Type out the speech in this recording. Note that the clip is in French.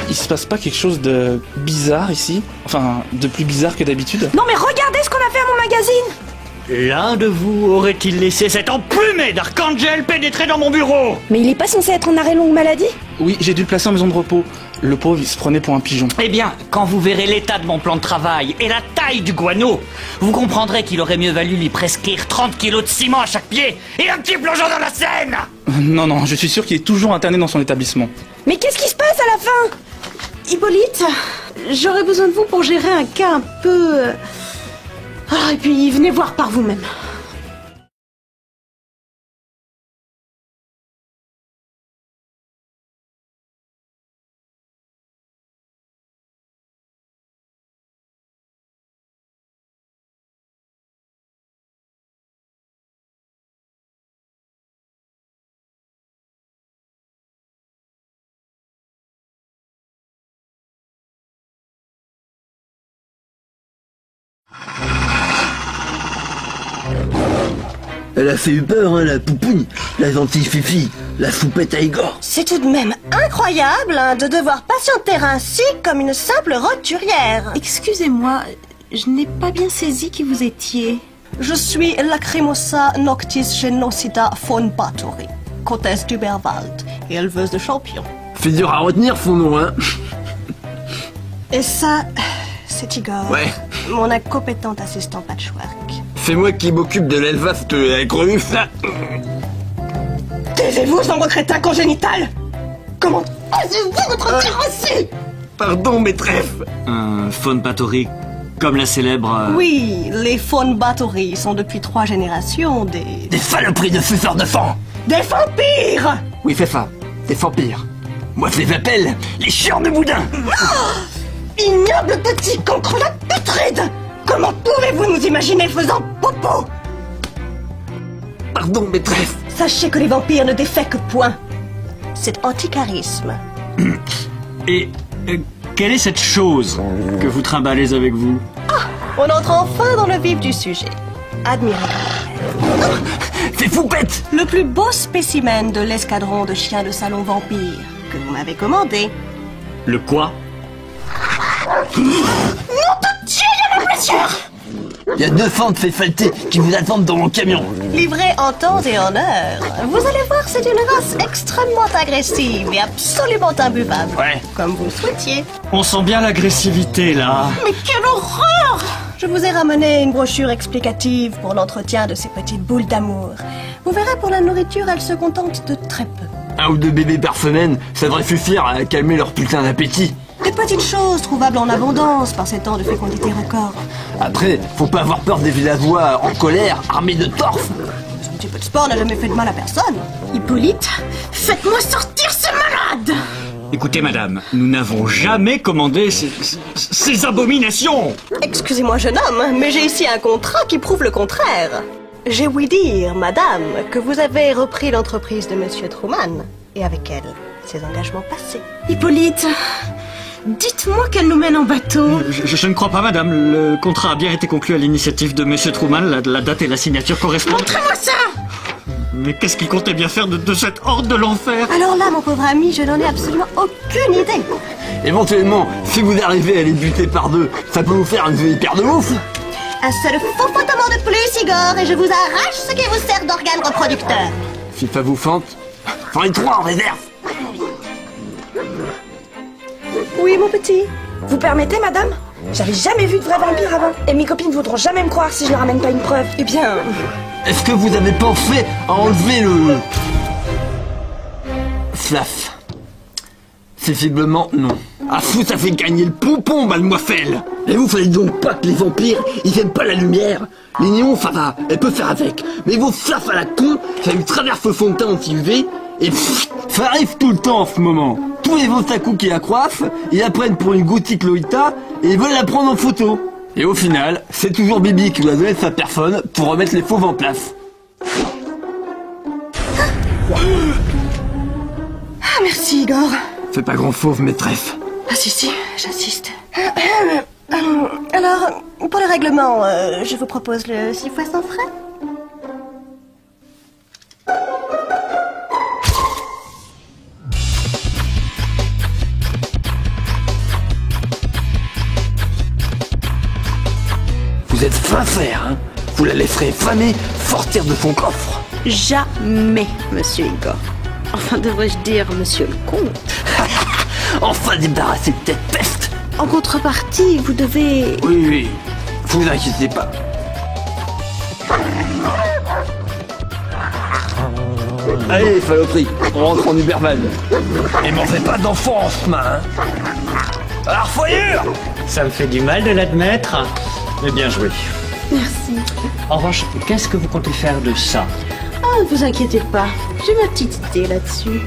Il se passe pas quelque chose de bizarre ici? Enfin, de plus bizarre que d'habitude? Non mais regardez ce qu'on a fait à mon magazine! L'un de vous aurait-il laissé cet emplumé d'Archangel pénétrer dans mon bureau? Mais il est pas censé être en arrêt longue maladie? Oui, j'ai dû le placer en maison de repos. Le pauvre, il se prenait pour un pigeon. Eh bien, quand vous verrez l'état de mon plan de travail et la taille du guano, vous comprendrez qu'il aurait mieux valu lui prescrire 30 kilos de ciment à chaque pied et un petit plongeon dans la Seine. Non, je suis sûr qu'il est toujours interné dans son établissement. Mais qu'est-ce qui se passe à la fin? Hippolyte, j'aurais besoin de vous pour gérer un cas un peu... Ah, et puis venez voir par vous-même. Elle a fait eu peur, hein, la poupouille, la gentille Fifi, la foupette à Igor. C'est tout de même incroyable de devoir patienter ainsi comme une simple roturière. Excusez-moi, je n'ai pas bien saisi qui vous étiez. Je suis Lacrimosa Noctis Genocida von Bathory, comtesse d'Uberwald et éleveuse de champions. C'est dur à retenir son nom, hein. Et ça, c'est Igor, Ouais. mon incompétent assistant patchwork. C'est moi qui m'occupe de l'élevage de la gruffe, là. Taisez-vous, sombre crétin congénital! Comment osez-vous votre dire ainsi? Pardon, maîtresse. Un faune Bathory, comme la célèbre... Oui, les faunes Bathory sont depuis 3 générations Des saloperies de suceurs de sang. des vampires! Oui, c'est ça, des vampires. Moi, je les appelle les chiens de boudin. Ignoble petit cancre la putride! Comment pouvez-vous nous imaginer faisant popo? Pardon, maîtresse. Sachez que les vampires ne défèquent point. C'est anti-charisme. Et quelle est cette chose que vous trimballez avec vous? On entre enfin dans le vif du sujet. Admirable. C'est foupette. Le plus beau spécimen de l'escadron de chiens de salon vampires que vous m'avez commandé. Le quoi? Il y a 200 de ces saletés qui vous attendent dans mon camion. Livré en temps et en heure. Vous allez voir, c'est une race extrêmement agressive et absolument imbuvable. Ouais. Comme vous le souhaitiez. On sent bien l'agressivité, là. Mais quelle horreur! Je vous ai ramené une brochure explicative pour l'entretien de ces petites boules d'amour. Vous verrez, pour la nourriture, elles se contentent de très peu. 1 ou 2 bébés par semaine, ça devrait suffire à calmer leur putain d'appétit. Des petites choses trouvables en abondance par ces temps de fécondité record. Après, faut pas avoir peur des villageois en colère, armés de torfs. Un petit peu de sport n'a jamais fait de mal à personne. Hippolyte, faites-moi sortir ce malade! Écoutez, madame, nous n'avons jamais commandé ces abominations. Excusez-moi, jeune homme, mais j'ai ici un contrat qui prouve le contraire. J'ai ouï dire, madame, que vous avez repris l'entreprise de Monsieur Truman, et avec elle, ses engagements passés. Hippolyte, dites-moi qu'elle nous mène en bateau. Je ne crois pas, madame. Le contrat a bien été conclu à l'initiative de Monsieur Truman. La date et la signature correspondent. Montrez-moi ça! Mais qu'est-ce qu'il comptait bien faire de cette horde de l'enfer? Alors là, mon pauvre ami, je n'en ai absolument aucune idée. Éventuellement, si vous arrivez à les buter par 2, ça peut vous faire une vieille paire de moufles. Un seul faux potement de plus, Igor, et je vous arrache ce qui vous sert d'organe reproducteur. Si ça vous fente, j'en ai 3 en réserve. Oui, mon petit. Vous permettez, madame? J'avais jamais vu de vrai vampire avant. Et mes copines voudront jamais me croire si je ne ramène pas une preuve. Eh bien, Est-ce que vous avez pensé à enlever le... Slaf? Visiblement, non. Ah fou, ça fait gagner le pompon, mademoiselle. Et vous fallait donc pas que les vampires, ils aiment pas la lumière. Les néons, ça va, elle peut faire avec. Mais vos slafs à la con, ça lui traverse le fond de teint anti-UV, et pff, ça arrive tout le temps en ce moment. Tous les otaku qui la croissent, ils la prennent pour une gothique Lolita, et ils veulent la prendre en photo. Et au final, c'est toujours Bibi qui doit donner sa personne pour remettre les fauves en place. ah, merci, Igor. Fais pas grand fauve, maîtresse. Ah, si, j'insiste. Alors, pour le règlement, je vous propose le 6 fois sans frais. faire, hein. Vous la laisserez jamais sortir de son coffre. Jamais, monsieur Igor. Enfin, devrais-je dire, monsieur le comte. Enfin débarrassé de cette peste. En contrepartie, vous devez... Oui, vous inquiétez pas. Allez, saloperie, on rentre en Uberman. Et m'en fais pas d'enfant en ce main, hein. Alors, foyure! Ça me fait du mal de l'admettre, mais bien joué. Merci. En revanche, qu'est-ce que vous comptez faire de ça? Ah, ne vous inquiétez pas. J'ai ma petite idée là-dessus.